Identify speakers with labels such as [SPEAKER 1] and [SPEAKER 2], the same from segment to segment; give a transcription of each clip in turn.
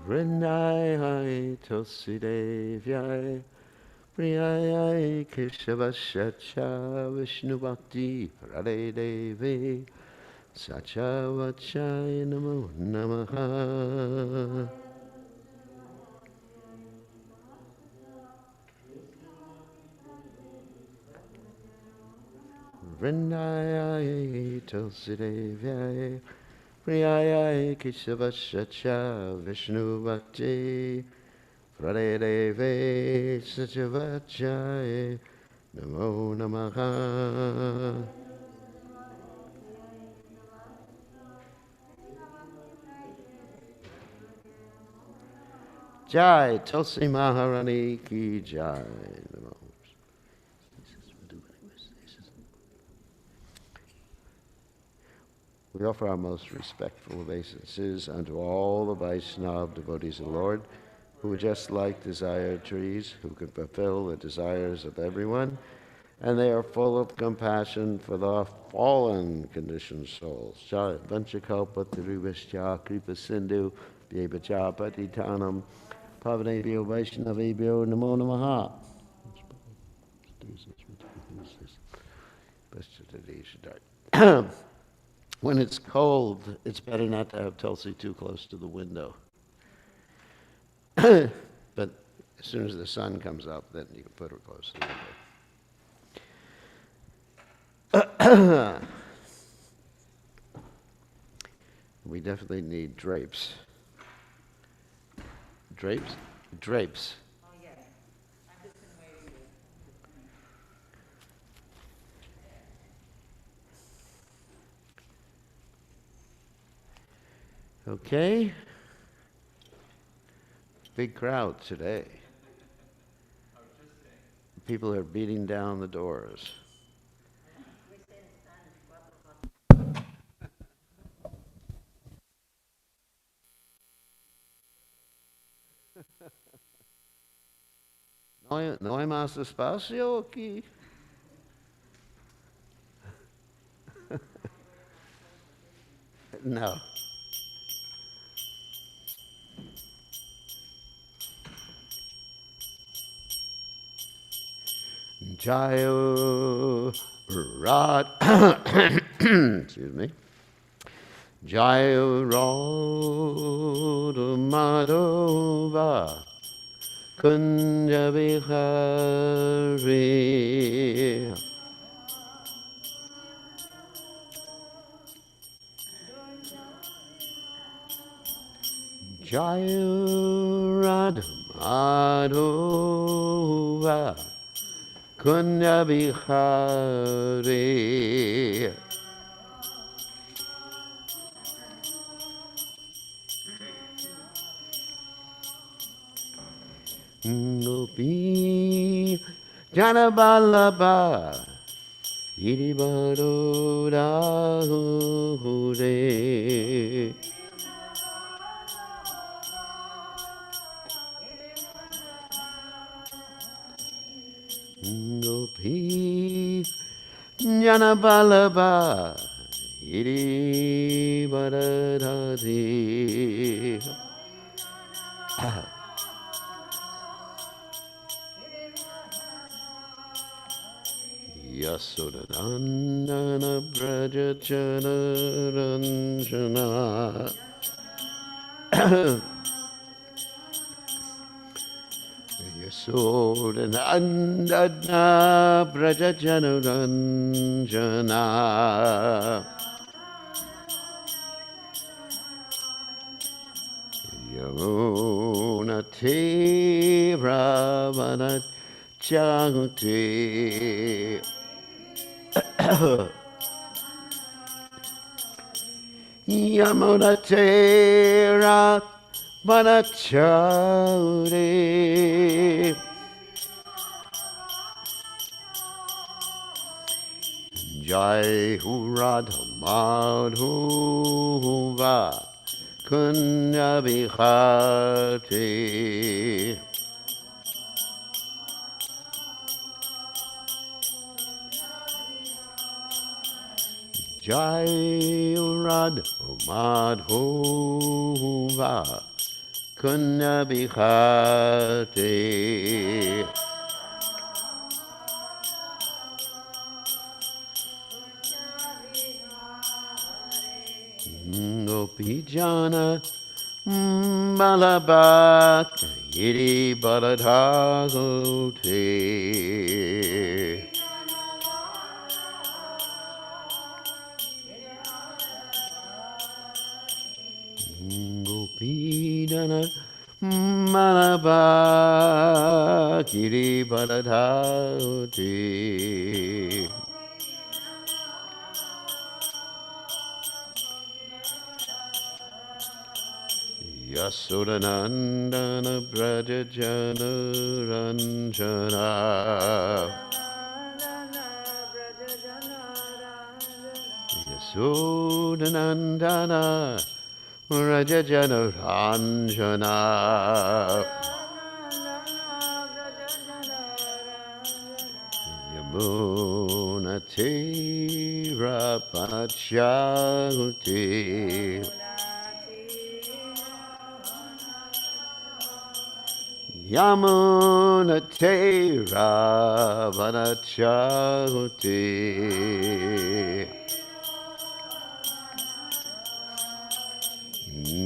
[SPEAKER 1] Vrindai Tulsi Devyai Priyai Keshavashacha Vishnu Bhakti Radhe Devi Sacha Vachai Namo Namaha. Vrindai Tulsi Devyai Priyai Keshavashacha Vishnu Bhakti Radhe Devi Sacha Vachai Namo Namaha. Jai Tulsi Maharani Ki Jai. We offer our most respectful obeisances unto all the Vaishnava devotees of the Lord, who are just like desired trees, who can fulfill the desires of everyone, and they are full of compassion for the fallen conditioned souls. Jai Vanchakalpa Taruvascha Kripa Sindhu Vyevacha Patitanam Pavanebhyo Vaishnavebhyo Namo Namaha. When it's cold, it's better not to have Tulsi too close to the window. But as soon as the sun comes up, then you can put her close to the window. We definitely need drapes. Drapes? Drapes.
[SPEAKER 2] Oh, yeah. I'm just going to wait
[SPEAKER 1] here. Okay. Big crowd today. People are beating down the doors. No hay más espacio aquí. No. Jayo Rad excuse me. Jayo Rad Madhova Kunja Vihari Jayo Rad Madhova Kunja Vihari Gopi Janabalaba Iribado Rahure Gopi Janabalaba Iribadadadi Yasodhanandana Brajachana Ranjana Yasodhanandana Brajachana Ranjana Yamuna Ravana Chanti Yamuna Tera Vanachari Jai Radha Madhuva Kunya Vihati Jai Radha Madhuva Kunna Bihati. Gopijana Malabak Iri Baladhagote. Gopijana Malabak Iri Baladhagote. Yasodanandana Brajajana Ranjana. Yasodanandana Brajajana Ranjana. Yamuna Tira Pachahuti. Yamuna Tera Vanachahuti.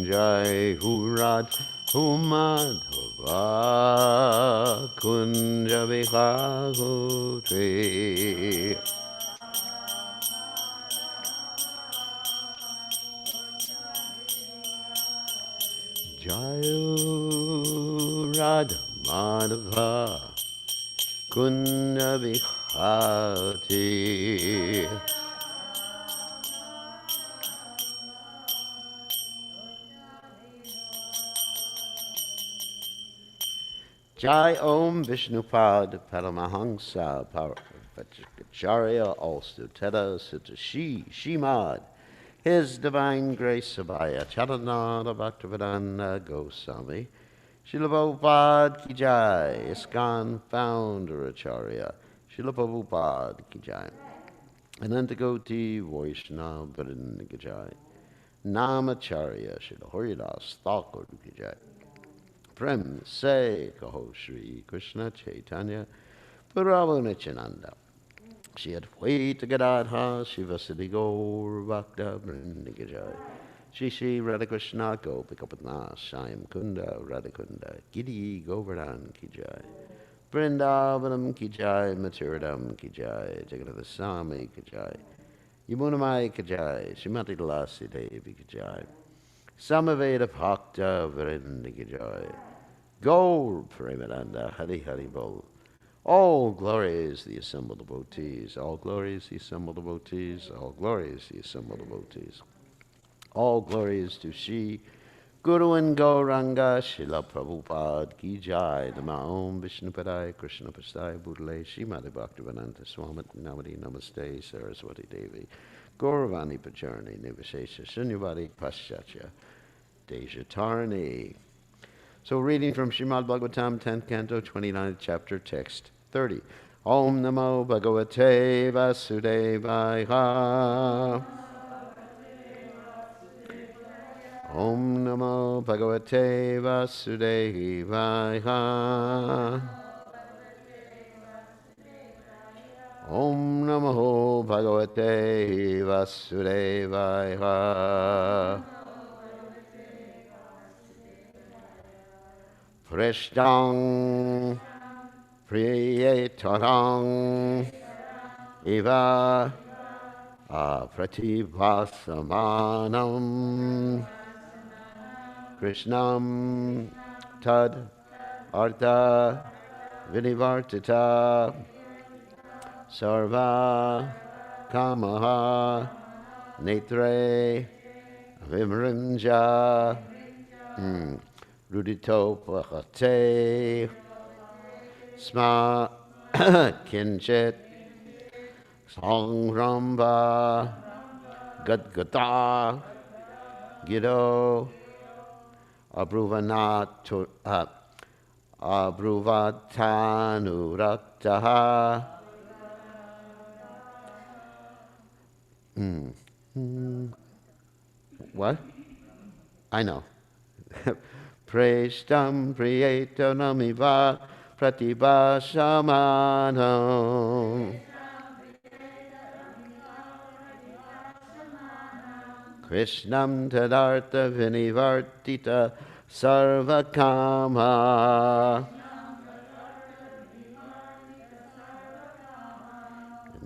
[SPEAKER 1] Jai Hurat Humadhava Kunja Vihahuti. Jayu Radha Madhava Kunja Vihati. Jai Om Vishnupad Paramahamsa Vajracharya also Teda Sutta Shimad. His Divine Grace Abhaya Charanada Bhaktivedanta Goswami Srila Prabhupada Ki Jai. ISKCON Founder Acharya Srila Prabhupada Ki Jai. Anantagoti Vaishnava Vrinda Ki Jai. Namacharya Srila Haridas Thakur Ki Jai. Prem Se Kaho Shri Krishna Chaitanya Prabhu Nityananda Shri Advaita Gadadha Shivasadi Gaur Bhakta Vrinda Ki Jai. Shri Shri Radha Krishna Gopikapatna Shyam Kunda Radhakunda Giri Govardhan Ki Jai. Vrindavanam Ki Jai Maturadam Ki Jai Jagannath Swami Ki Jai. Yamunamai Ki Jai Srimati Tulasi Devi Ki Jai. Samaveda Bhakta Vrinda Ki Jai. Gaur Premananda Hari Hari Bol. All glories the assembled devotees, all glories the assembled devotees, all glories the assembled devotees. All glories to Shri Guru and Gauranga Srila Prabhupada Ki Jai. Nama Om Vishnupadaya Krishna Pasaya Bhutale Srimati Bhaktivedanta Swami Namadi Namaste Saraswati Devi Gauravani Pacharni Nivashesha Shunyavadi Paschatya Dejatarni. So reading from Srimad Bhagavatam, 10th Canto, 29th Chapter, Text 30. Om Namo Bhagavate Vasudevaya. Om Namo Bhagavate Vasudevaya. Om Namo Bhagavate Vasudevaya. Prishtang Priyetarang Eva Prativasamanam Krishnam Tad Artha Vinivartita Sarva Kamaha Netre Vimrinja Ruditopahate Sma Kinchit Sangramba Gadgata Gido Abruvatanurataha. What? I know. Preshtam priyetanamiva pratibhasamanam. Krishnam tadartha vinivartita sarvakama.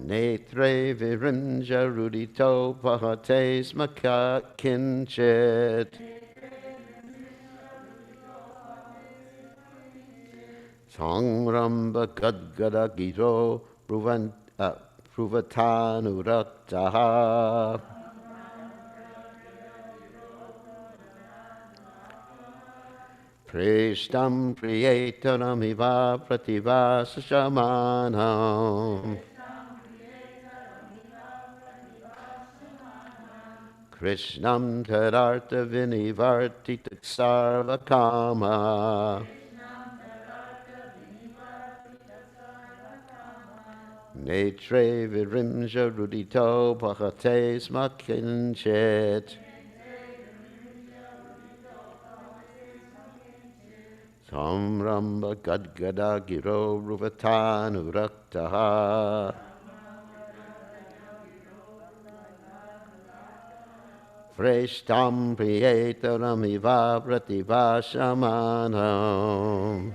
[SPEAKER 1] Netre virinja rudito pahate smaka kinchit. Sangramba gadgada gito pruvatanurataha. Preshtam priyetanamiva prativasashamanam. Krishnam tadartha vinivartita sarvakama. Netre virimja rudito bhakate smakinchit. Samramba gadgada giro ruvatanurataha. Freshtam priyetanamiva prativashamanam.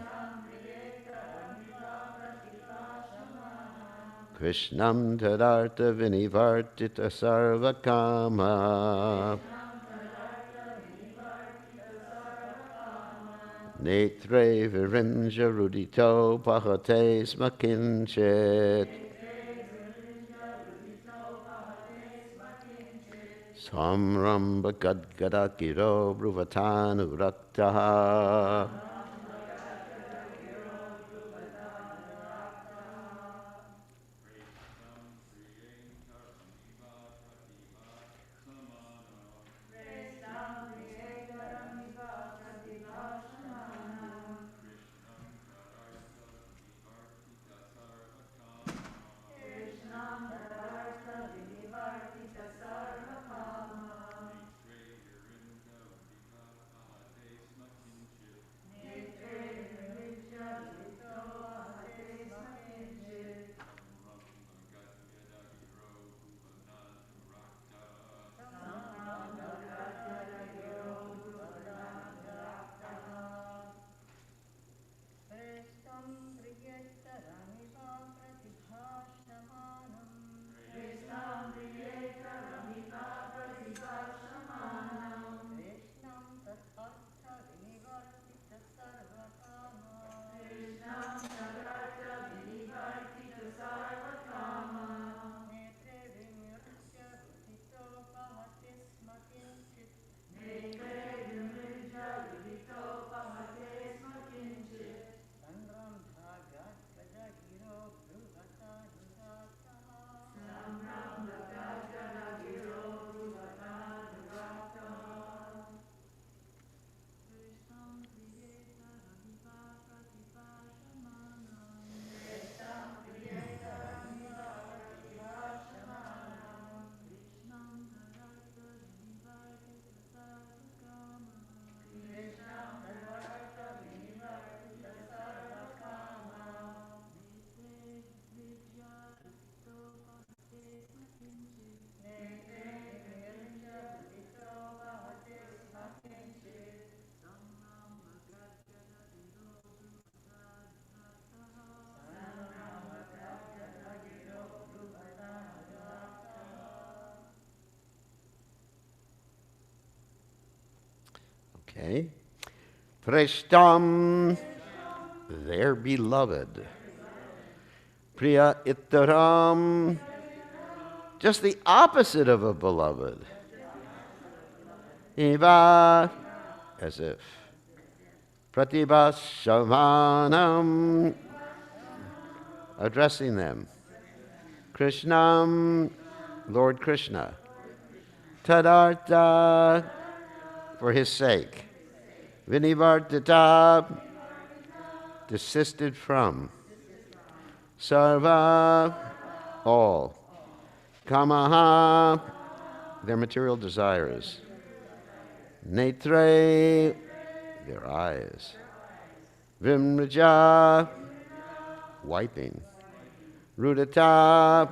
[SPEAKER 1] Krishnam tadartha vinivartita sarvakama. Netre virimja rudito pahate smakinchit. Samramba gadgada giro bruvatanurataha. Okay. Preshtam, their beloved. Priya ittaram, just the opposite of a beloved. Eva, as if. Pratibhasamanam, addressing them. Krishnam, Lord Krishna. Tadartha, for his sake. Vinivartita, desisted from. Sarva, all. Kamaha, their material desires. Netre, their eyes. Vimraja, wiping. Rudata,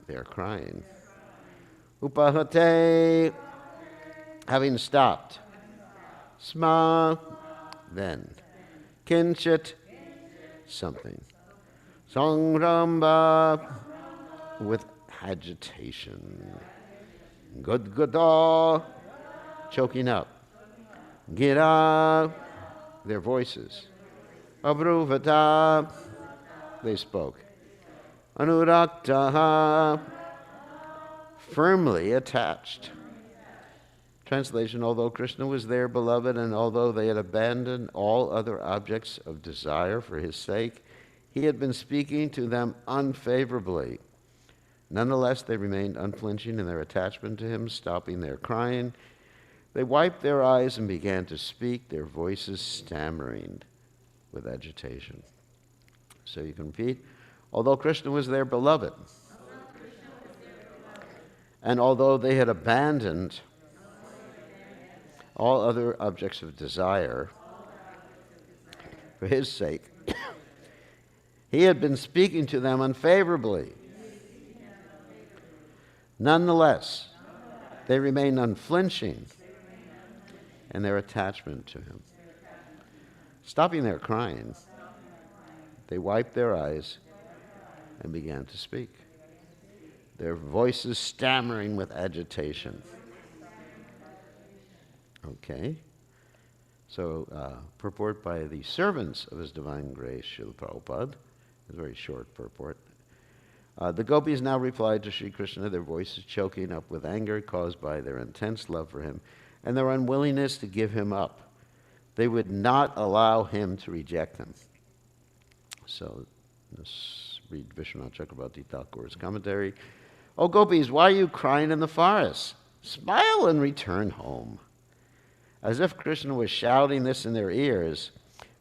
[SPEAKER 1] they're crying. Upahate, having stopped. Sma, then. Kinchit, something. Sangramba, with agitation. Gudgada, choking up. Gira, their voices. Abruvata, they spoke. Anuraktaha, firmly attached. Translation, although Krishna was their beloved and although they had abandoned all other objects of desire for his sake, he had been speaking to them unfavorably. Nonetheless, they remained unflinching in their attachment to him, stopping their crying. They wiped their eyes and began to speak, their voices stammering with agitation. So you can repeat, although Krishna was their beloved, and although they had abandoned all other objects of desire for his sake, he had been speaking to them unfavorably. Nonetheless, they remained unflinching in their attachment to him. Stopping their crying, they wiped their eyes and began to speak, their voices stammering with agitation. Okay. So, purport by the servants of His Divine Grace, Srila Prabhupada, a very short purport. The gopis now replied to Sri Krishna, their voices choking up with anger caused by their intense love for him and their unwillingness to give him up. They would not allow him to reject them. So, let's read Vishwanath Chakrabarti Thakur's commentary. "O gopis, why are you crying in the forest? Smile and return home." As if Krishna was shouting this in their ears,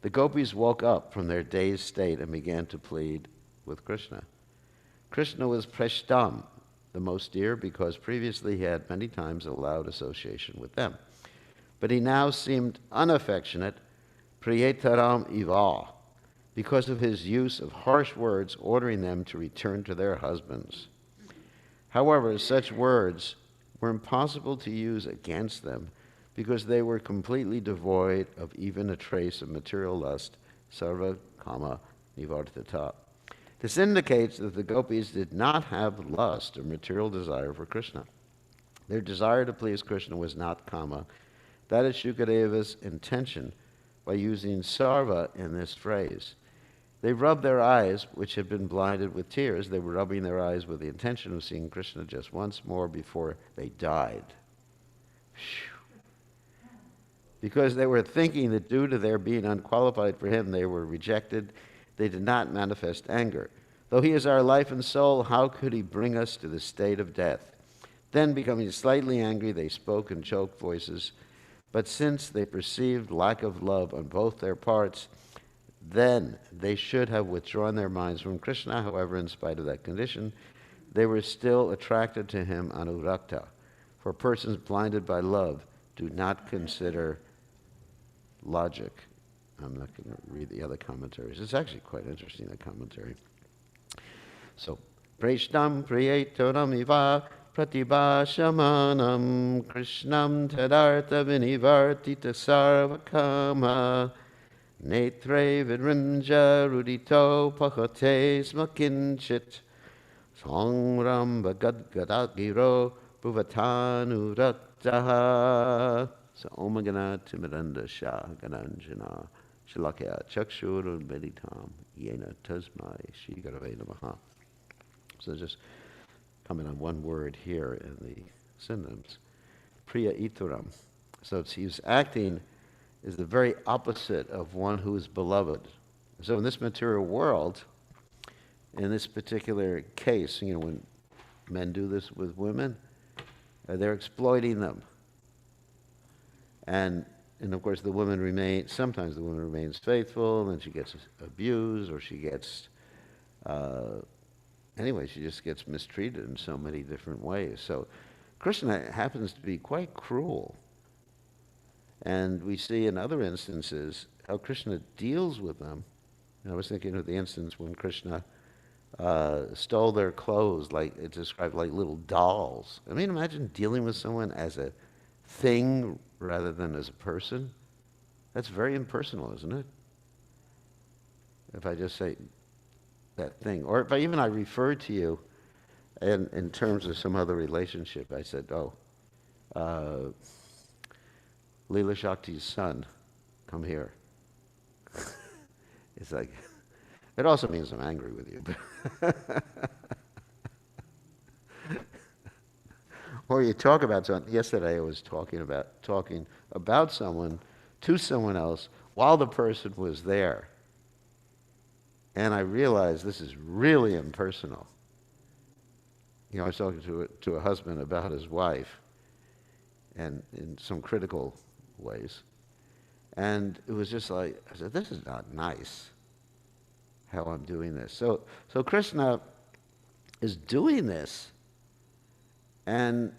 [SPEAKER 1] the gopis woke up from their dazed state and began to plead with Krishna. Krishna was Preshtam, the most dear, because previously he had many times allowed association with them. But he now seemed unaffectionate, Priyetaram Iva, because of his use of harsh words ordering them to return to their husbands. However, such words were impossible to use against them because they were completely devoid of even a trace of material lust, sarva kama nivartata. This indicates that the gopis did not have lust or material desire for Krishna. Their desire to please Krishna was not kama. That is Shukadeva's intention by using sarva in this phrase. They rubbed their eyes, which had been blinded with tears. They were rubbing their eyes with the intention of seeing Krishna just once more before they died. Because they were thinking that due to their being unqualified for him, they were rejected, they did not manifest anger. Though he is our life and soul, how could he bring us to the state of death? Then, becoming slightly angry, they spoke in choked voices. But since they perceived lack of love on both their parts, then they should have withdrawn their minds from Krishna. However, in spite of that condition, they were still attracted to him, anurakta. For persons blinded by love do not consider logic. I'm not going to read the other commentaries. It's actually quite interesting, the commentary. So, Preshtam Priyetaram Iva Pratibhashamanam Krishnam Tadartha Vinivartita Sarvakama Netre Vidrimja Rudito Pachote Smakinchit Sangramba Gadgadagiro Bhuvatanu Rattaha. So Omagana Timidanda Shah Gananjana Shalakya Chakshur Meditam Yena Tasmai Shri Gurave Namaha. So just comment on one word here in the synonyms. Priya Ituram. So he's acting is the very opposite of one who is beloved. So in this material world, in this particular case, when men do this with women, they're exploiting them. And of course sometimes the woman remains faithful, and then she gets abused, or she gets, she just gets mistreated in so many different ways. So Krishna happens to be quite cruel. And we see in other instances how Krishna deals with them. And I was thinking of the instance when Krishna stole their clothes, like it's described like little dolls. I mean, imagine dealing with someone as a thing rather than as a person. That's very impersonal, isn't it? If I just say that thing, or if I refer to you in terms of some other relationship, I said, "Oh, uh, Leela Shakti's son, come here." It's like, it also means I'm angry with you. Or you talk about something. Yesterday I was talking about someone to someone else while the person was there. And I realized this is really impersonal. I was talking to a husband about his wife, and in some critical ways. And it was just like, I said, this is not nice how I'm doing this. So Krishna is doing this, and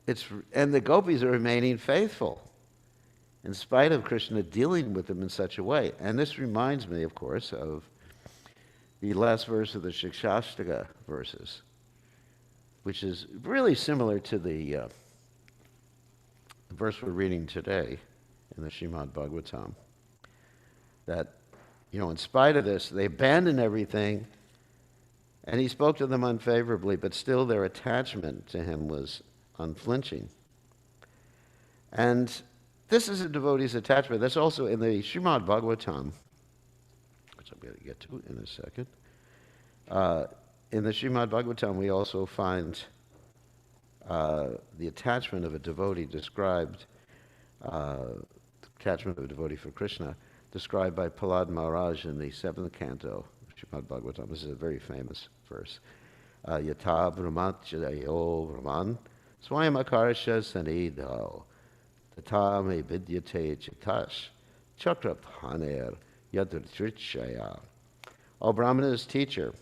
[SPEAKER 1] the gopis are remaining faithful in spite of Krishna dealing with them in such a way. And this reminds me, of course, of the last verse of the Shikshashtaka verses, which is really similar to the verse we're reading today in the Srimad Bhagavatam, that, in spite of this, they abandoned everything, and he spoke to them unfavorably, but still their attachment to him was unflinching. And this is a devotee's attachment. That's also in the Srimad Bhagavatam, which I'm going to get to in a second. In the Srimad Bhagavatam, we also find the attachment of a devotee described, the attachment of a devotee for Krishna, described by Prahlad Maharaj in the 7th canto of Srimad Bhagavatam. This is a very famous verse. Yata brahmachayo brahman swayam akarsha sanidho tata me vidyate chitash chakraphaner yadrichaya. Oh, Brahmana's teacher.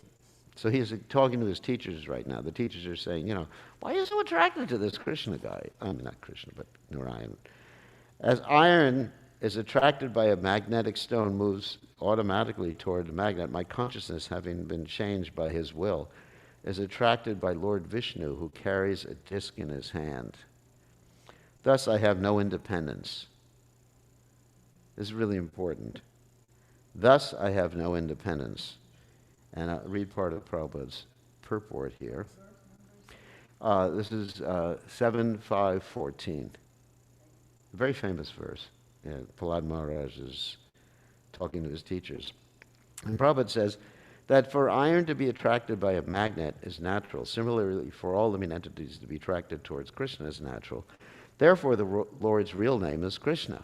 [SPEAKER 1] So he's talking to his teachers right now. The teachers are saying, why are you so attracted to this Krishna guy? I mean, not Krishna, but Narayan. As iron is attracted by a magnetic stone, moves automatically toward the magnet, my consciousness, having been changed by his will, is attracted by Lord Vishnu, who carries a disc in his hand. Thus, I have no independence. This is really important. Thus, I have no independence. And I'll read part of Prabhupada's purport here. This is 7.5.14. A very famous verse. Prahlad Maharaj is talking to his teachers. And Prabhupada says that for iron to be attracted by a magnet is natural. Similarly, for all living entities to be attracted towards Krishna is natural. Therefore, the Lord's real name is Krishna.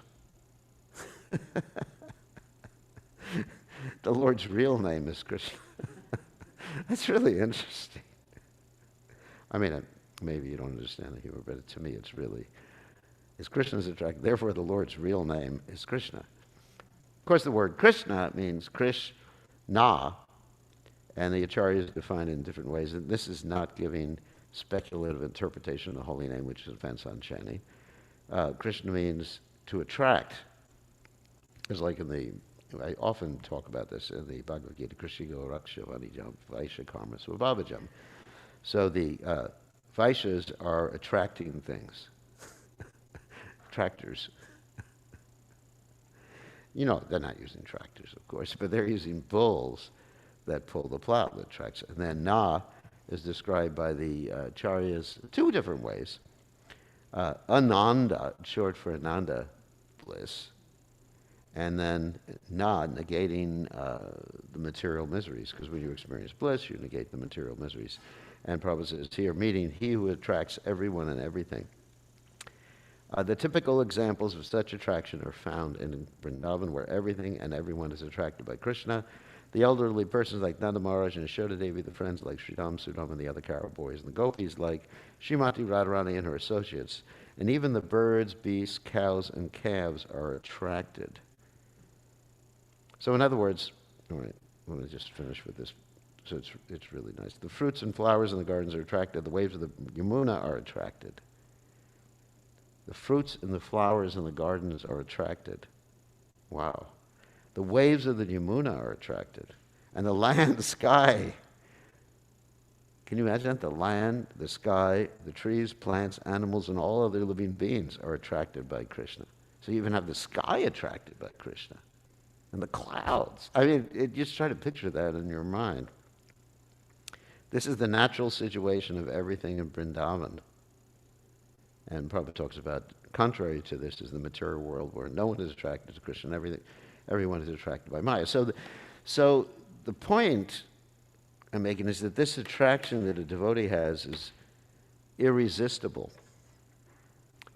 [SPEAKER 1] The Lord's real name is Krishna. That's really interesting. I mean, maybe you don't understand the humor, but to me it's Krishna's attracted. Therefore, the Lord's real name is Krishna. Of course, the word Krishna means Krishna, and the acharyas define it in different ways. And this is not giving speculative interpretation of the holy name, which is offense on chanting. Krishna means to attract. It's like I often talk about this in the Bhagavad Gita, Krishigo Raksha Vanijam Vaishya Karma Swabhavajam. So the Vaishyas are attracting things. Tractors. They're not using tractors, of course, but they're using bulls that pull the plow that tracks. And then Na is described by the Acharyas two different ways. Ananda, short for Ananda, bliss. And then Na, negating the material miseries, because when you experience bliss, you negate the material miseries. And Prabhupada says here, meaning he who attracts everyone and everything. The typical examples of such attraction are found in Vrindavan, where everything and everyone is attracted by Krishna. The elderly persons like Nanda Maharaj and Yashoda Devi, the friends like Sridham, Sudam, and the other Kara boys, and the gopis like Srimati Radharani and her associates. And even the birds, beasts, cows, and calves are attracted. So in other words, all right, I want to just finish with this. So it's really nice. The fruits and flowers in the gardens are attracted. The waves of the Yamuna are attracted. The fruits and the flowers in the gardens are attracted. Wow. The waves of the Yamuna are attracted. And the land, the sky. Can you imagine that? The land, the sky, the trees, plants, animals, and all other living beings are attracted by Krishna. So you even have the sky attracted by Krishna. And the clouds. I mean, just try to picture that in your mind. This is the natural situation of everything in Vrindavan. And Prabhupada talks about, contrary to this, is the material world where no one is attracted to Krishna, everyone is attracted by Maya. So the point I'm making is that this attraction that a devotee has is irresistible.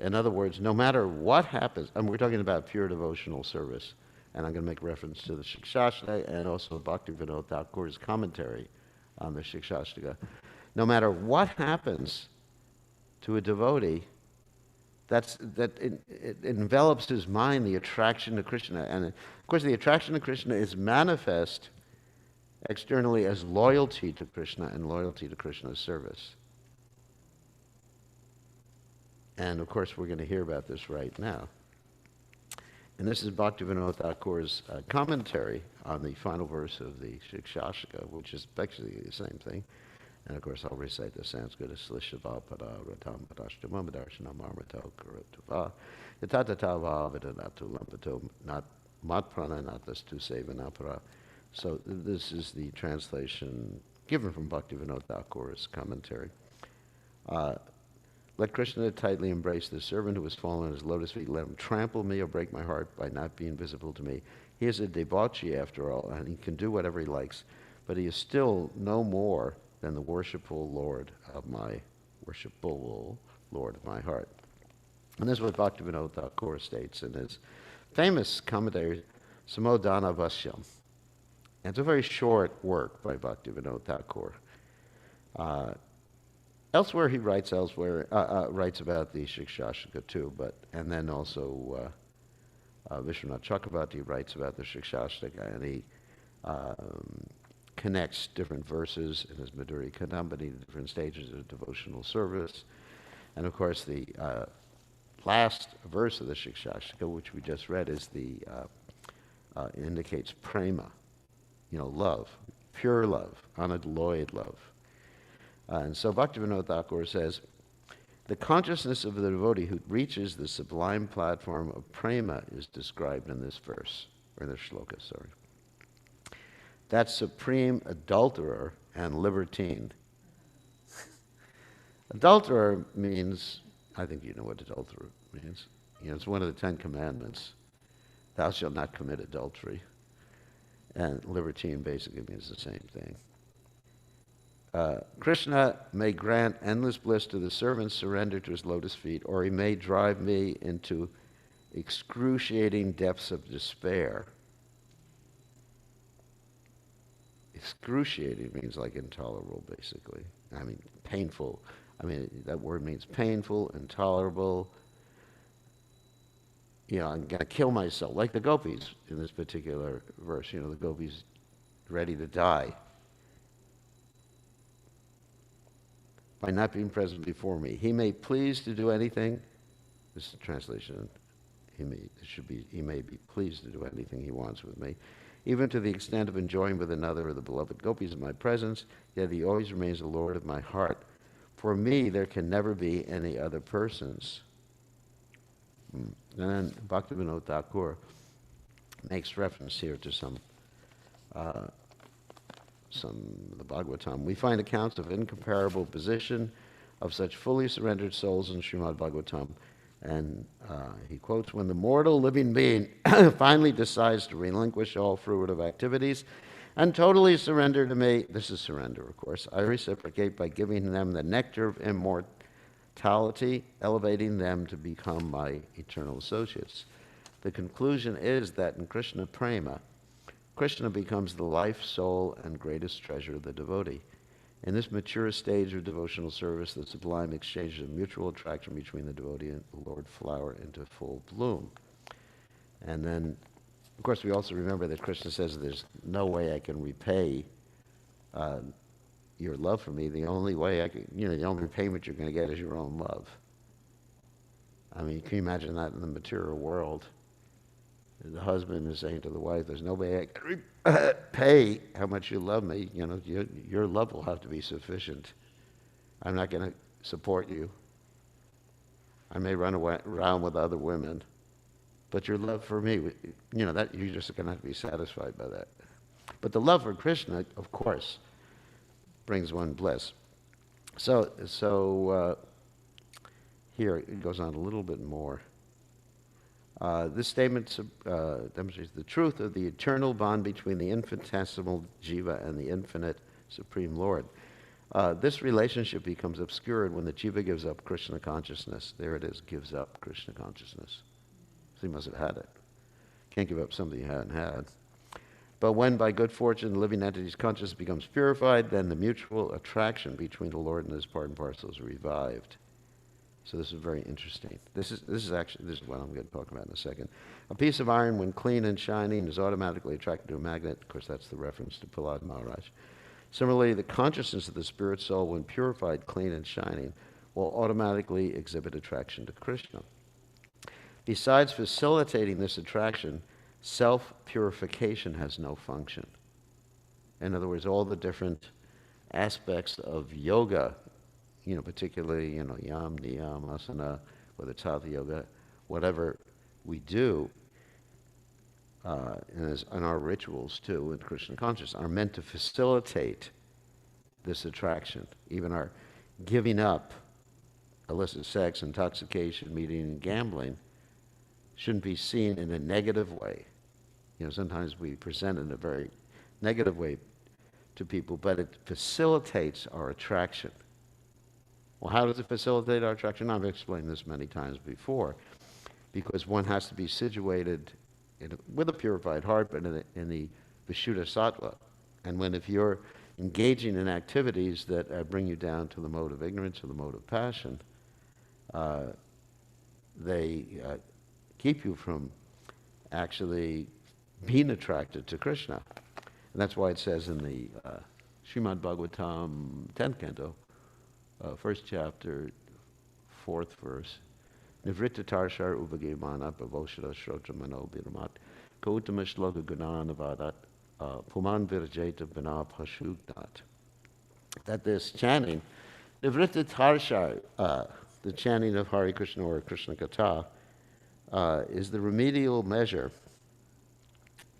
[SPEAKER 1] In other words, no matter what happens, and we're talking about pure devotional service, and I'm going to make reference to the Shikshashtaka and also Bhaktivinoda Thakur's commentary on the Shikshashtaka. No matter what happens to a devotee, it envelops his mind, the attraction to Krishna. And of course, the attraction to Krishna is manifest externally as loyalty to Krishna and loyalty to Krishna's service. And of course, we're going to hear about this right now. And this is Bhaktivinoda Thakur's commentary on the final verse of the Shikshashtaka, which is basically the same thing. And of course, I'll recite the Sanskrit as Slishava Pada Ratam Padashtamam Darshanam Armato Karatuva Yatatava Vedanatu Lampato Nat Matprana Natastu Sevanapara. So this is the translation given from Bhaktivinoda Thakur's commentary. Let Krishna tightly embrace the servant who has fallen at his lotus feet. Let him trample me or break my heart by not being visible to me. He is a debauchee after all, and he can do whatever he likes, but he is still no more than the worshipful Lord of my heart. And this is what Bhaktivinoda Thakur states in his famous commentary, Samodana Vasyam. And it's a very short work by Bhaktivinoda Thakur. Elsewhere he writes about the Shikshashtaka too, and then also Vishwanath Chakravarti writes about the Shikshashtaka, and he connects different verses in his Madhuri Kadambini to different stages of devotional service. And of course, the last verse of the Shikshashtaka, which we just read, is indicates prema, love, pure love, unalloyed love. And so Bhaktivinoda Thakur says, the consciousness of the devotee who reaches the sublime platform of prema is described in this verse, or in this shloka, sorry. That supreme adulterer and libertine. Adulterer means, I think you know what adulterer means. It's one of the 10 commandments. Thou shalt not commit adultery. And libertine basically means the same thing. Krishna may grant endless bliss to the servant surrendered to his lotus feet, or he may drive me into excruciating depths of despair. Excruciating means like intolerable, basically. I mean, painful. I mean, that word means painful, intolerable. I'm going to kill myself, like the gopis in this particular verse. The gopis ready to die by not being present before me. He may please to do anything. This is the translation. He may be pleased to do anything he wants with me, even to the extent of enjoying with another of the beloved gopis in my presence, yet he always remains the Lord of my heart. For me, there can never be any other persons. And then Bhaktivinoda Thakur makes reference here to some of the Bhagavatam. We find accounts of incomparable position of such fully surrendered souls in Srimad Bhagavatam. And he quotes, when the mortal living being finally decides to relinquish all fruitive activities and totally surrender to me, this is surrender, of course, I reciprocate by giving them the nectar of immortality, elevating them to become my eternal associates. The conclusion is that in Krishna Prema, Krishna becomes the life, soul, and greatest treasure of the devotee. In this mature stage of devotional service, the sublime exchanges of mutual attraction between the devotee and the Lord flower into full bloom. And then, of course, we also remember that Krishna says there's no way I can repay your love for me. The only way the only repayment you're going to get is your own love. I mean, can you imagine that in the material world? The husband is saying to the wife, there's no way I can repay how much you love me. You know, your love will have to be sufficient. I'm not going to support you. I may run around with other women, but your love for me, you know, that you're just going to have to be satisfied by that. But the love for Krishna, of course, brings one bliss. So here it goes on a little bit more. This statement demonstrates the truth of the eternal bond between the infinitesimal jiva and the infinite Supreme Lord. This relationship becomes obscured when the jiva gives up Krishna consciousness. There it is, gives up Krishna consciousness. So he must have had it. Can't give up something you haven't had. But when by good fortune the living entity's consciousness becomes purified, then the mutual attraction between the Lord and his part and parcel is revived. So this is very interesting. This is what I'm going to talk about in a second. A piece of iron, when clean and shining, is automatically attracted to a magnet. Of course, that's the reference to Prahlad Maharaj. Similarly, the consciousness of the spirit soul, when purified, clean, and shining, will automatically exhibit attraction to Krishna. Besides facilitating this attraction, self-purification has no function. In other words, all the different aspects of yoga, you know, particularly, you know, yam, niyam, asana, whether it's hatha yoga, whatever we do, and our rituals too in Krishna consciousness are meant to facilitate this attraction. Even our giving up illicit sex, intoxication, meeting, and gambling shouldn't be seen in a negative way. You know, sometimes we present in a very negative way to people, but it facilitates our attraction. Well, how does it facilitate our attraction? I've explained this many times before, because one has to be situated with a purified heart, but in the Vishuddha Sattva. And if you're engaging in activities that bring you down to the mode of ignorance or the mode of passion, they keep you from actually being attracted to Krishna. And that's why it says in the Srimad Bhagavatam 10th canto, first chapter, 4th verse, Nivritta tarshar ubhagimana pavoshara shrotra mano biramat kautama shloka gunanavadat puman virajeta bina pashugnat. That this chanting, Nivritta tarshar, the chanting of Hare Krishna or Krishna Katha, is the remedial measure.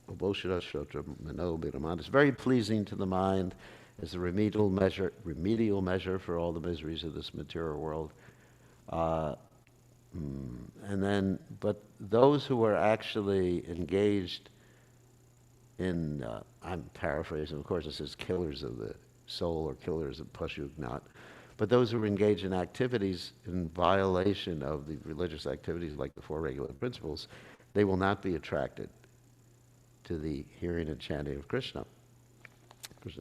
[SPEAKER 1] It's very pleasing to the mind. It's a remedial measure for all the miseries of this material world. But those who are actually engaged in, I'm paraphrasing, of course it says killers of the soul or killers of Pashugnat, but those who are engaged in activities in violation of the religious activities like the four regular principles, they will not be attracted to the hearing and chanting of Krishna.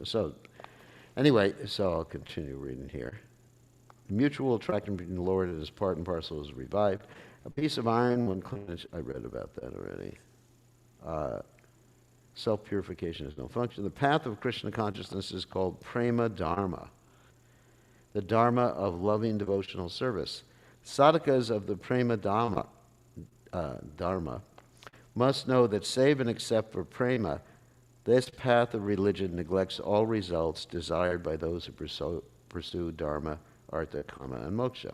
[SPEAKER 1] So, anyway, so I'll continue reading here. Mutual attraction between the Lord and his part and parcel is revived. A piece of iron, when cleansed, I read about that already. Self-purification has no function. The path of Krishna consciousness is called prema dharma, the dharma of loving devotional service. Sadhakas of the prema dharma must know that save and except for prema, this path of religion neglects all results desired by those who pursue dharma, artha, kama, and moksha.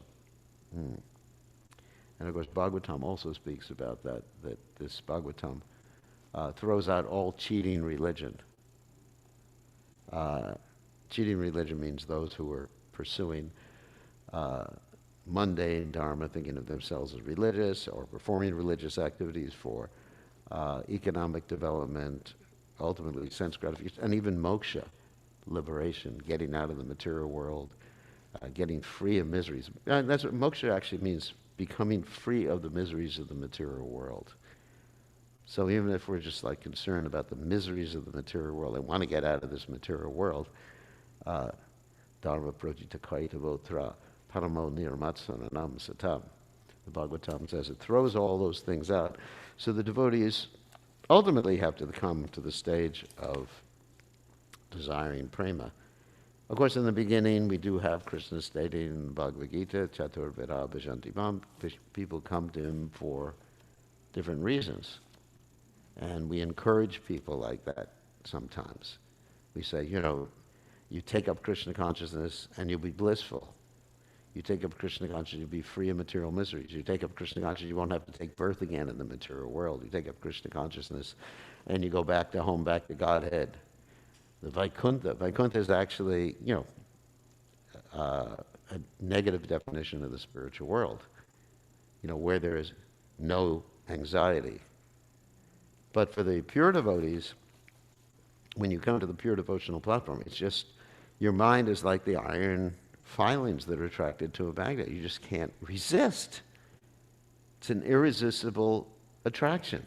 [SPEAKER 1] And of course, Bhagavatam also speaks about that this Bhagavatam throws out all cheating religion. Cheating religion means those who are pursuing mundane dharma, thinking of themselves as religious, or performing religious activities for economic development, ultimately sense gratification, and even moksha, liberation, getting out of the material world, getting free of miseries. And that's what moksha actually means, becoming free of the miseries of the material world. So even if we're just like concerned about the miseries of the material world and want to get out of this material world, dharma projitakaitavotra paramo nirmatsananam satam. The Bhagavatam says it throws all those things out. So the devotees ultimately have to come to the stage of desiring prema. Of course, in the beginning, we do have Krishna stating in the Bhagavad Gita, Chatur Veda Bhajanti Mam, people come to him for different reasons. And we encourage people like that sometimes. We say, you take up Krishna consciousness and you'll be blissful. You take up Krishna consciousness, you'll be free of material miseries. You take up Krishna consciousness, you won't have to take birth again in the material world. You take up Krishna consciousness and you go back to home, back to Godhead. The Vaikuntha is actually, a negative definition of the spiritual world, where there is no anxiety. But for the pure devotees, when you come to the pure devotional platform, it's just, your mind is like the iron filings that are attracted to a magnet. You just can't resist. It's an irresistible attraction.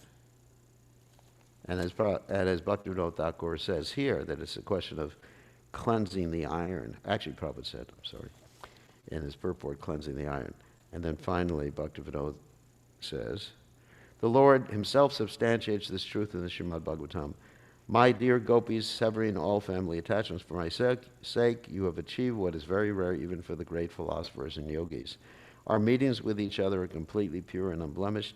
[SPEAKER 1] And as Bhaktivinoda Thakur says here, that it's a question of cleansing the iron. Actually, Prabhupada said, in his purport, cleansing the iron. And then finally, Bhaktivinoda says, the Lord himself substantiates this truth in the Srimad Bhagavatam. My dear gopis, severing all family attachments for my sake, you have achieved what is very rare even for the great philosophers and yogis. Our meetings with each other are completely pure and unblemished.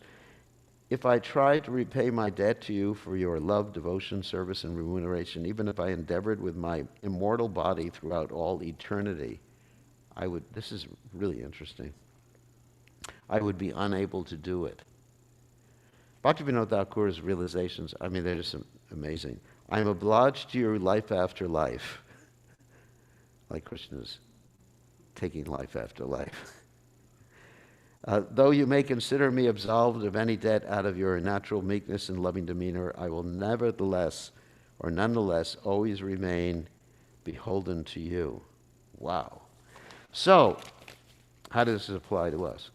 [SPEAKER 1] If I try to repay my debt to you for your love, devotion, service, and remuneration, even if I endeavored with my immortal body throughout all eternity, this is really interesting, I would be unable to do it. Bhaktivinoda Thakur's realizations, they're just amazing. I am obliged to you life after life. Like Krishna's taking life after life. Though you may consider me absolved of any debt out of your natural meekness and loving demeanor, I will nonetheless always remain beholden to you. Wow. So, how does this apply to us?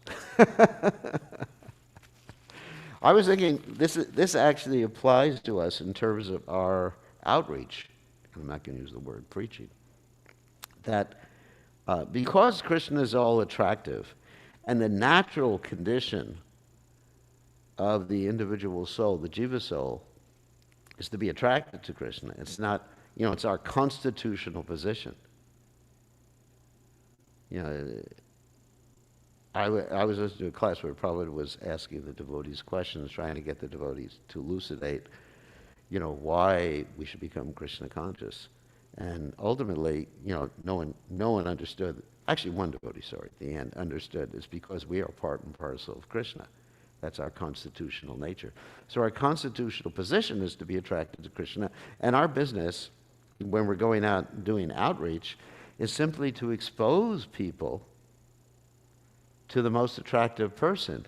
[SPEAKER 1] I was thinking this actually applies to us in terms of our outreach. I'm not going to use the word preaching. That because Krishna is all attractive, and the natural condition of the individual soul, the jiva soul, is to be attracted to Krishna. It's not, it's our constitutional position. I was listening to a class where Prabhupada was asking the devotees questions, trying to get the devotees to elucidate, why we should become Krishna conscious. And ultimately, no one understood. Actually, one devotee, at the end, understood it's because we are part and parcel of Krishna. That's our constitutional nature. So our constitutional position is to be attracted to Krishna. And our business, when we're going out doing outreach, is simply to expose people to the most attractive person.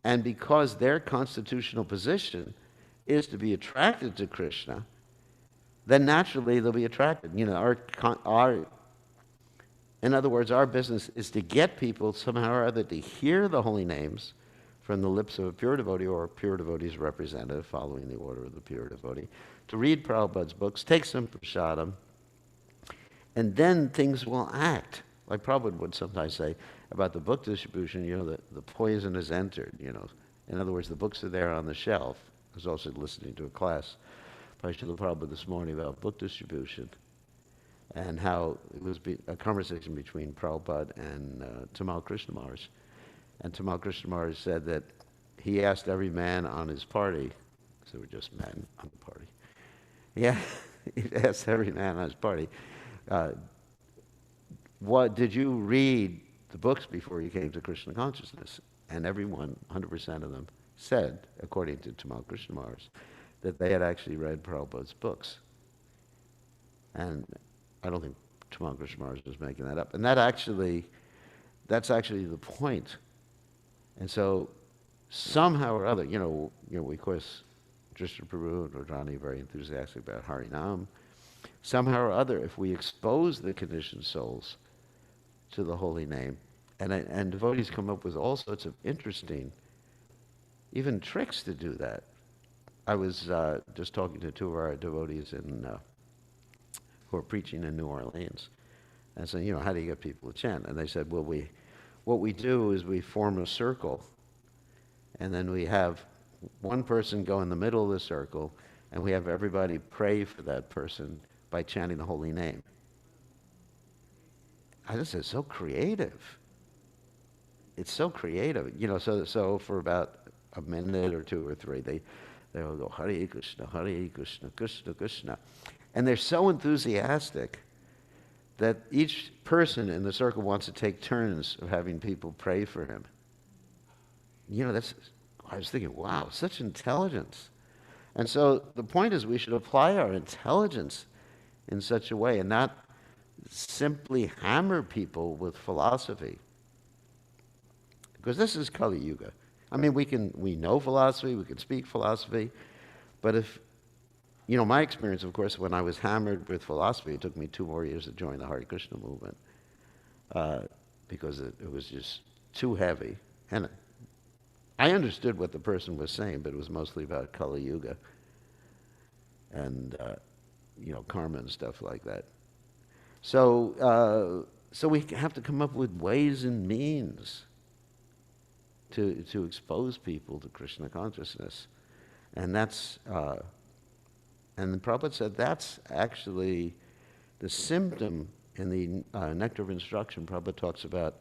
[SPEAKER 1] And because their constitutional position is to be attracted to Krishna, then naturally they'll be attracted. In other words, our business is to get people somehow or other to hear the holy names from the lips of a pure devotee or a pure devotee's representative, following the order of the pure devotee, to read Prabhupada's books, take some prasadam, and then things will act. Like Prabhupada would sometimes say about the book distribution, the poison has entered, In other words, the books are there on the shelf. I was also listening to a class by Srila Prabhupada this morning about book distribution, and how it was a conversation between Prabhupada and Tamal Krishna Maharaj. And Tamal Krishna Maharaj said that he asked every man on his party, so we're just men on the party, he asked every man on his party, did you read the books before you came to Krishna consciousness? And everyone, 100% of them, said, according to Tamal Krishna Maharaj, that they had actually read Prabhupada's books. And I don't think Tamal Krishna Maharaj was making that up. And that's actually the point. And so somehow or other, we of course, Drishta Prabhu and Radhani are very enthusiastic about Harinam. Somehow or other, if we expose the conditioned souls to the holy name, and devotees come up with all sorts of interesting, even tricks to do that. I was just talking to two of our devotees who are preaching in New Orleans, and said, how do you get people to chant? And they said, well, what we do is we form a circle, and then we have one person go in the middle of the circle, and we have everybody pray for that person by chanting the holy name. I just said, so creative. It's so creative, so for about a minute or two or three, they all go, Hare Krishna, Krishna, Krishna. And they're so enthusiastic that each person in the circle wants to take turns of having people pray for him. I was thinking, wow, such intelligence. And so the point is we should apply our intelligence in such a way and not simply hammer people with philosophy. Because this is Kali Yuga. I mean, we know philosophy, we can speak philosophy, but if, my experience, of course, when I was hammered with philosophy, it took me 2 more years to join the Hare Krishna movement because it was just too heavy. And I understood what the person was saying, but it was mostly about Kali Yuga and, karma and stuff like that. So we have to come up with ways and means to expose people to Krishna consciousness. And that's, and the Prabhupada said that's actually the symptom in the Nectar of Instruction. Prabhupada talks about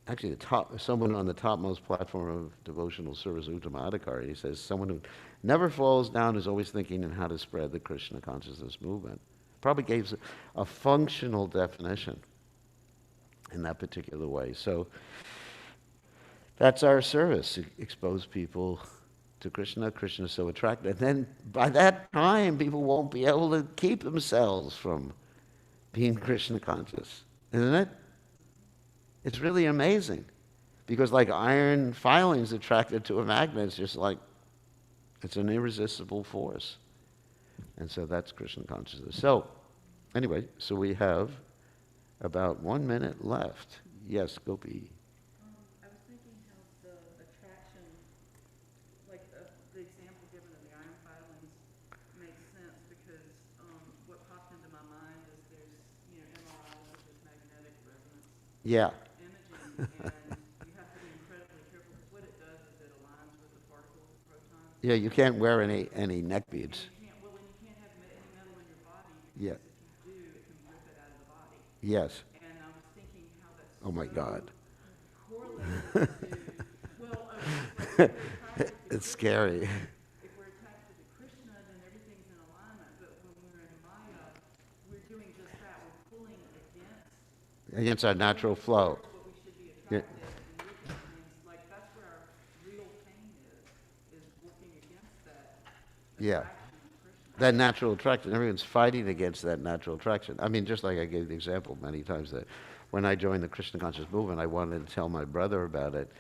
[SPEAKER 1] actually someone on the topmost platform of devotional service, Uttama Adhikari. He says someone who never falls down is always thinking in how to spread the Krishna consciousness movement. Prabhupada gave a functional definition in that particular way. So that's our service, expose people to Krishna. Krishna is so attractive. And then by that time, people won't be able to keep themselves from being Krishna conscious. Isn't it? It's really amazing. Because like iron filings attracted to a magnet, it's just like, it's an irresistible force. And so that's Krishna consciousness. So, anyway, so we have about 1 minute left. Yes, Gopi.
[SPEAKER 2] I was thinking how the attraction, like the example given of the iron filings, makes sense because what popped into my mind is there's, MRIs, which is magnetic resonance
[SPEAKER 1] Yeah.
[SPEAKER 2] imaging, and you have to be incredibly careful because what it does is it aligns with the particles, the protons.
[SPEAKER 1] Yeah, you can't wear any neck beads.
[SPEAKER 2] And you can't have any metal in your body because
[SPEAKER 1] Yeah.
[SPEAKER 2] if you do, it can rip it out of the body.
[SPEAKER 1] Yes.
[SPEAKER 2] And I was thinking how that's
[SPEAKER 1] Oh my God.
[SPEAKER 2] correlated to, well, it's like
[SPEAKER 1] It's scary.
[SPEAKER 2] if we're attached to Krishna, then everything's in alignment. But when we're in Maya, we're doing just that. We're pulling
[SPEAKER 1] Against our natural flow.
[SPEAKER 2] what we should be
[SPEAKER 1] Yeah.
[SPEAKER 2] attracted and looking at things. Like that's where our real pain is working against that
[SPEAKER 1] Yeah.
[SPEAKER 2] attraction to Krishna.
[SPEAKER 1] That natural attraction. Everyone's fighting against that natural attraction. I mean, just like I gave the example many times that when I joined the Krishna conscious movement, I wanted to tell my brother about it.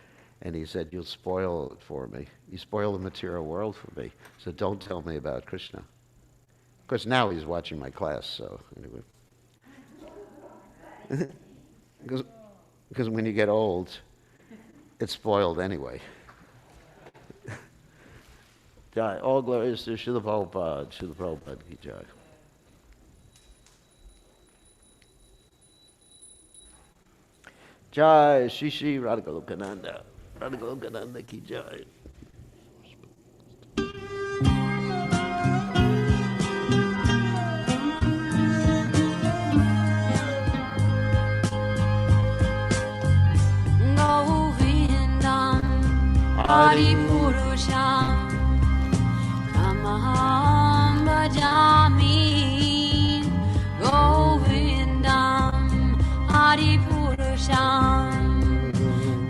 [SPEAKER 1] And he said, you'll spoil it for me. You spoil the material world for me. So don't tell me about Krishna. Of course, now he's watching my class, so anyway. Because when you get old, it's spoiled anyway. Jai. All glories to Srila Prabhupada. Srila Prabhupada ki jai. Jai Shri Shri Radhagolokananda. Radhagolokananda ki jai.
[SPEAKER 3] Govindam Adipurusham Tamaham Bhajami Govindam Adipurusham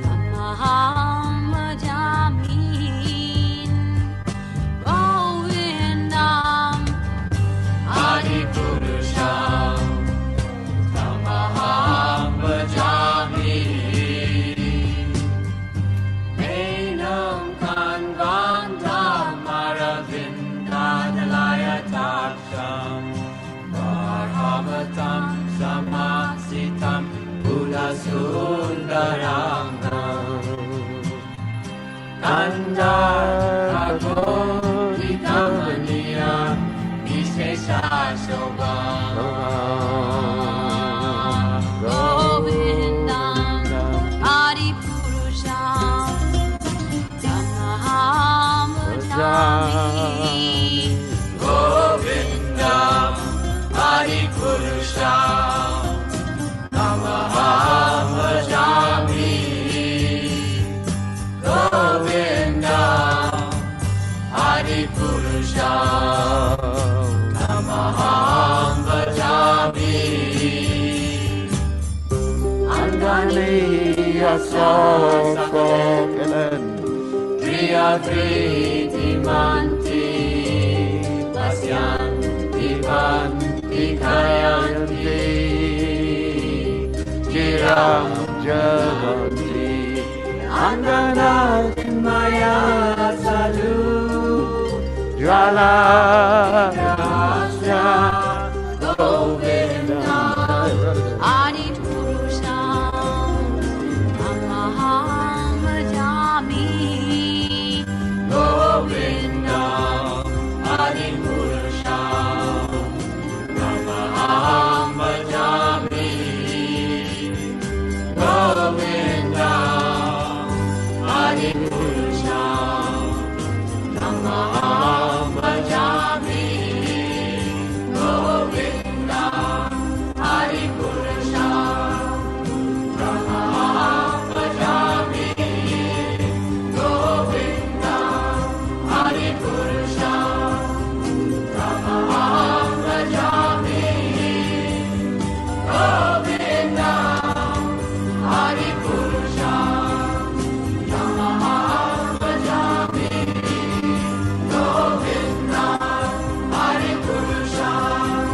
[SPEAKER 3] Tamaham Bhajami Govindam Adipurusham Tamaham Bhajami Enam Kanvandam Aravindadalayataksham Varhavatam Samasitam Buddhasundarangam Kandaragodhikamaniya Vishesha Shobham Govindam Adipurusham Tamaham Bhajami Govindam Adipurusham Purusham Tamaham Bhajami
[SPEAKER 1] Angani Asakelen
[SPEAKER 3] Priyadri Manti Pasyanti Manti Kayanti
[SPEAKER 1] Chiram Jaganti Anganat
[SPEAKER 3] Maya Sadhu
[SPEAKER 1] Jala
[SPEAKER 3] Rasya Govinda
[SPEAKER 4] Adi Purusham Tamaham Bhajami
[SPEAKER 3] Govinda Adi Purusham Tamaham Bhajami Govinda Adi Purusham Tamaham Bhajami Govinda Adi Purusham Tamaham Bhajami Govinda Adi Purusham Tamaham Bhajami Govinda Adi Purusham Tamaham Bhajami Govinda Adi Purusham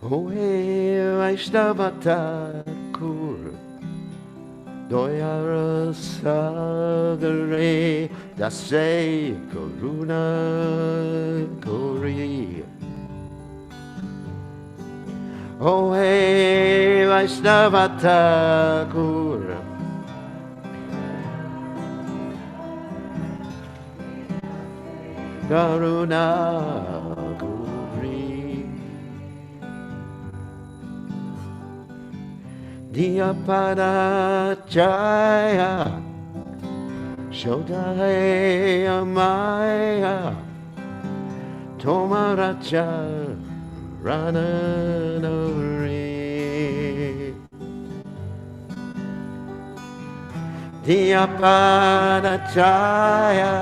[SPEAKER 1] Ohe Vaishnavata Kur Doyara Sagare Dase Karuna Kori Ohe Vaishnavata Kur Karuna Kori Diyapanachaya Shodaya Maya Tomaracha Rananori Diyapanachaya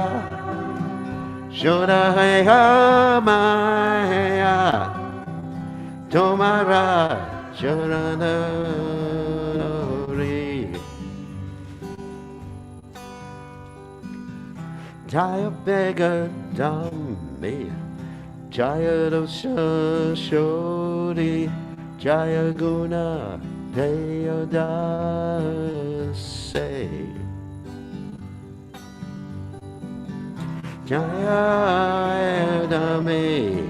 [SPEAKER 1] Shodaya Maya Tomaracha Rananori Jaya Bega Dhammi Jaya Dosha Shori Jaya Guna Deyodase Jaya Dhammi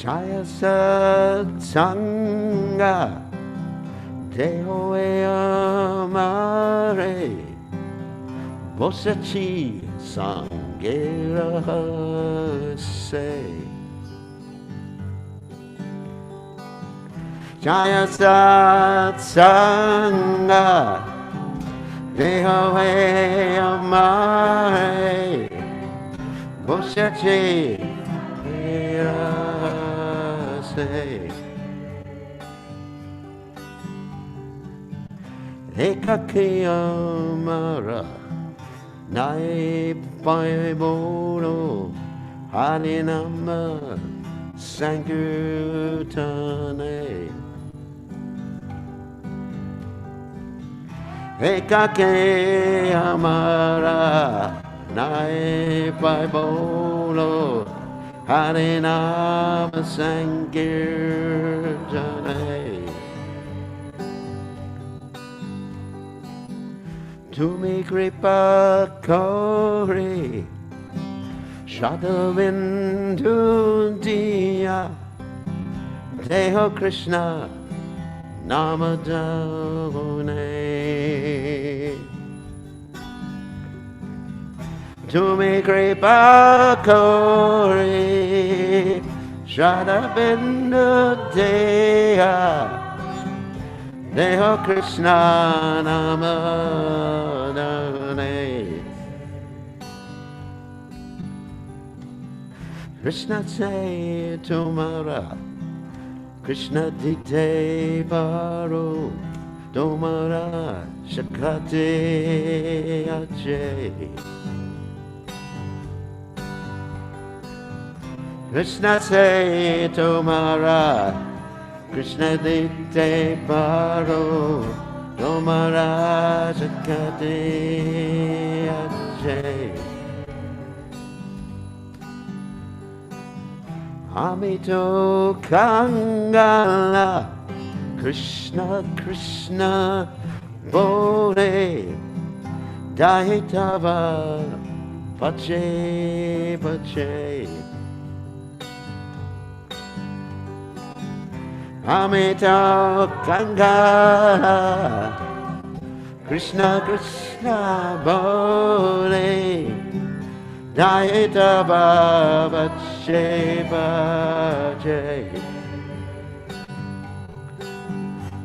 [SPEAKER 1] Jaya Satsanga Deho Amare Bosachi Sangera Se Jaya Satsanga Deho Amare Bosachi Ekakiyamara Nai Paibono Haninama Sankirtane Ekakiyamara Nai Paibono Harinama Sankirtane Tumi Kripa Kori Shadavindu Diya Deho Krishna Namadavane Tumi Kripa Kori Shadavindu Diya Deho Krishna Namadane Krishna se tomara, Krishna dite paro, tomara shakate ache. Krishna se tomara, Krishna dite paro, tomara shakate ache. Amito Kangala, Krishna Krishna Bore, Daitava Pache Pache. Amito Kangala, Krishna Krishna Bore, Daita Baba Sheba Jay.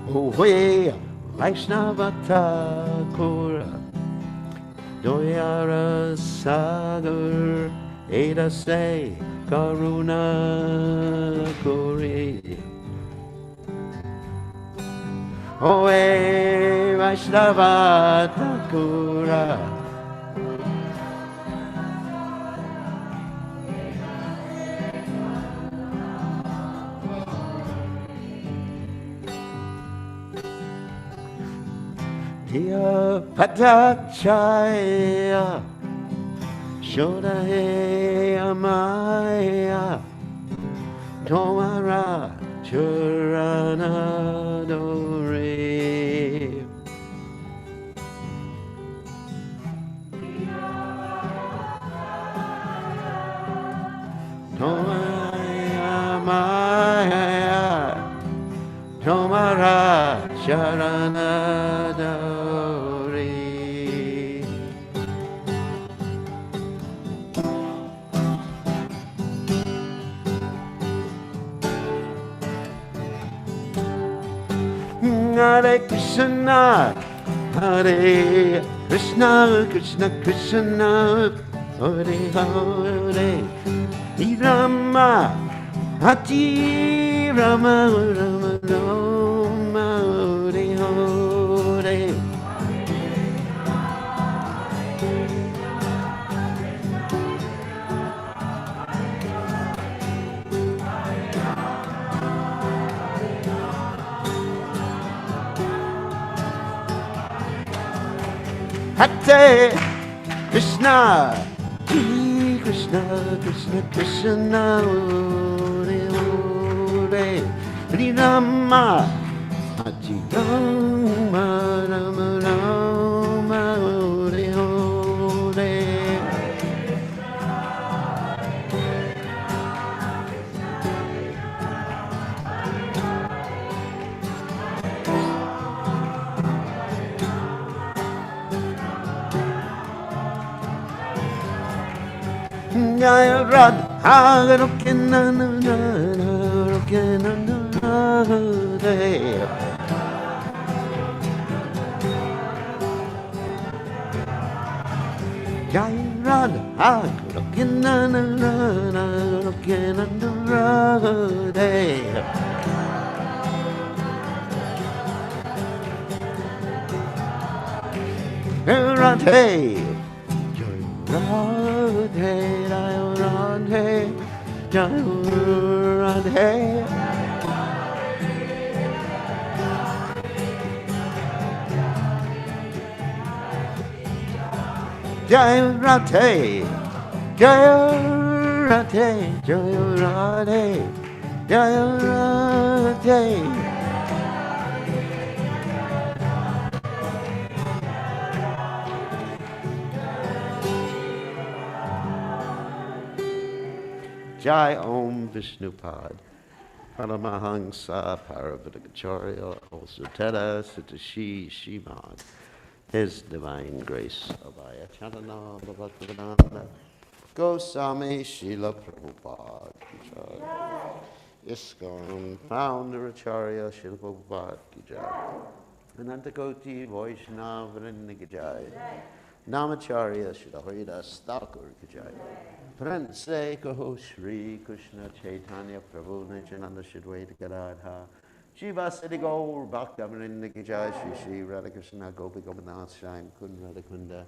[SPEAKER 1] Uwe Vaishnava Thakura, Doyara Sagar, Eda Se Karuna Kuri. Uwe Vaishnava Thakura, Diya Patachaya Shodahe Amaya Tomara Churana Dore Tomaya Maya Tomara Charana Dore. Hare Krishna, Hare Krishna, Krishna Krishna, Hare Hare, Rama, Hati Rama, Rama Rama, Hare Hare. Hare Krishna, Hare Krishna, Krishna Krishna, Hare Hare, Hare Rama, Hare Rama, Rama Rama, Hare Hare. Jaya Radha Rokena Jaya Radha Radhe Radhe, Radhe, Radhe. Jai Radhe, Jai Radhe, Jai Radhe, Jai Radhe. Jai Om Vishnupad, Paramahansa, Paravatacharya, Osutera, Sitashi, Shimad, His Divine Grace, Abhaya Chandana, Bhaktivedanta, Goswami, Srila Prabhupada, ISKCON, Founder Acharya, Srila Prabhupada, Anantakoti, Vaishnava, Vrinda Namacharya, Srila Haridas Thakur, Pranse Kaho Shri Krishna Chaitanya Prabhu Nityananda Shadwaita Gadadha Shiva Siddhi Gaur Bhakta-vrinda Ki Jai Shri Shri Radha Krishna Gopi Gopinath Shine Kun Radha Kunda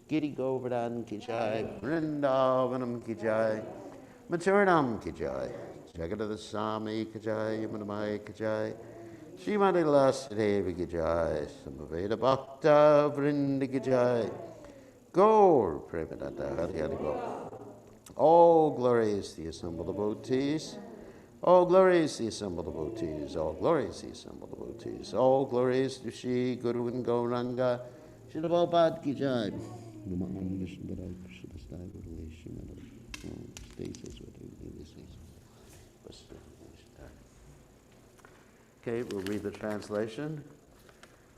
[SPEAKER 1] Giri Govardhan Ki Jai Vrindavanam Ki Jai Maturanam Ki Jai Jagadada Sami Ki Jai Yamunamai Ki Jai Srimati Lasadevi Ki Jai Samaveda Bhakta Vrinda Ki Jai Gaur Premadata Hari Hari Gaur. All glories to the assembled devotees. All glories to the assembled devotees. All glories to the assembled devotees. All glories to Shri Guru and Gauranga. Shri Prabhupada Ki Jai. Okay, we'll read the translation.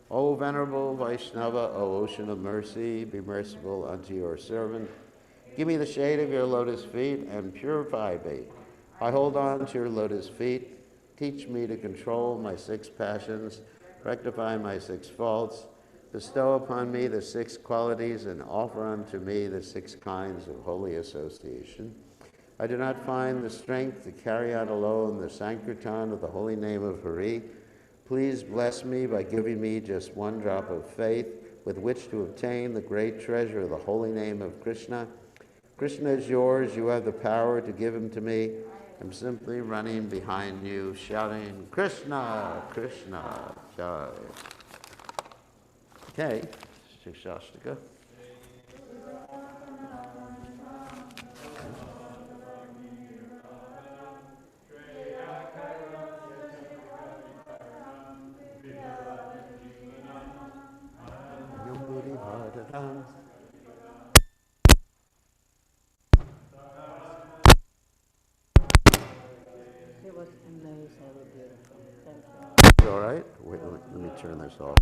[SPEAKER 1] O Venerable Vaishnava, O Ocean of Mercy, be merciful unto your servant. Give me the shade of your lotus feet and purify me. I hold on to your lotus feet. Teach me to control my 6 passions, rectify my 6 faults, bestow upon me the 6 qualities, and offer unto me the 6 kinds of holy association. I do not find the strength to carry out alone the Sankirtan of the holy name of Hari. Please bless me by giving me just 1 drop of faith with which to obtain the great treasure of the holy name of Krishna. Krishna is yours. You have the power to give him to me. I'm simply running behind you, shouting, Krishna, Krishna, Jai. Okay, Shikshashtaka.
[SPEAKER 5] It was amazingly beautiful. Thank you.
[SPEAKER 1] You all right? Wait, let me turn this off.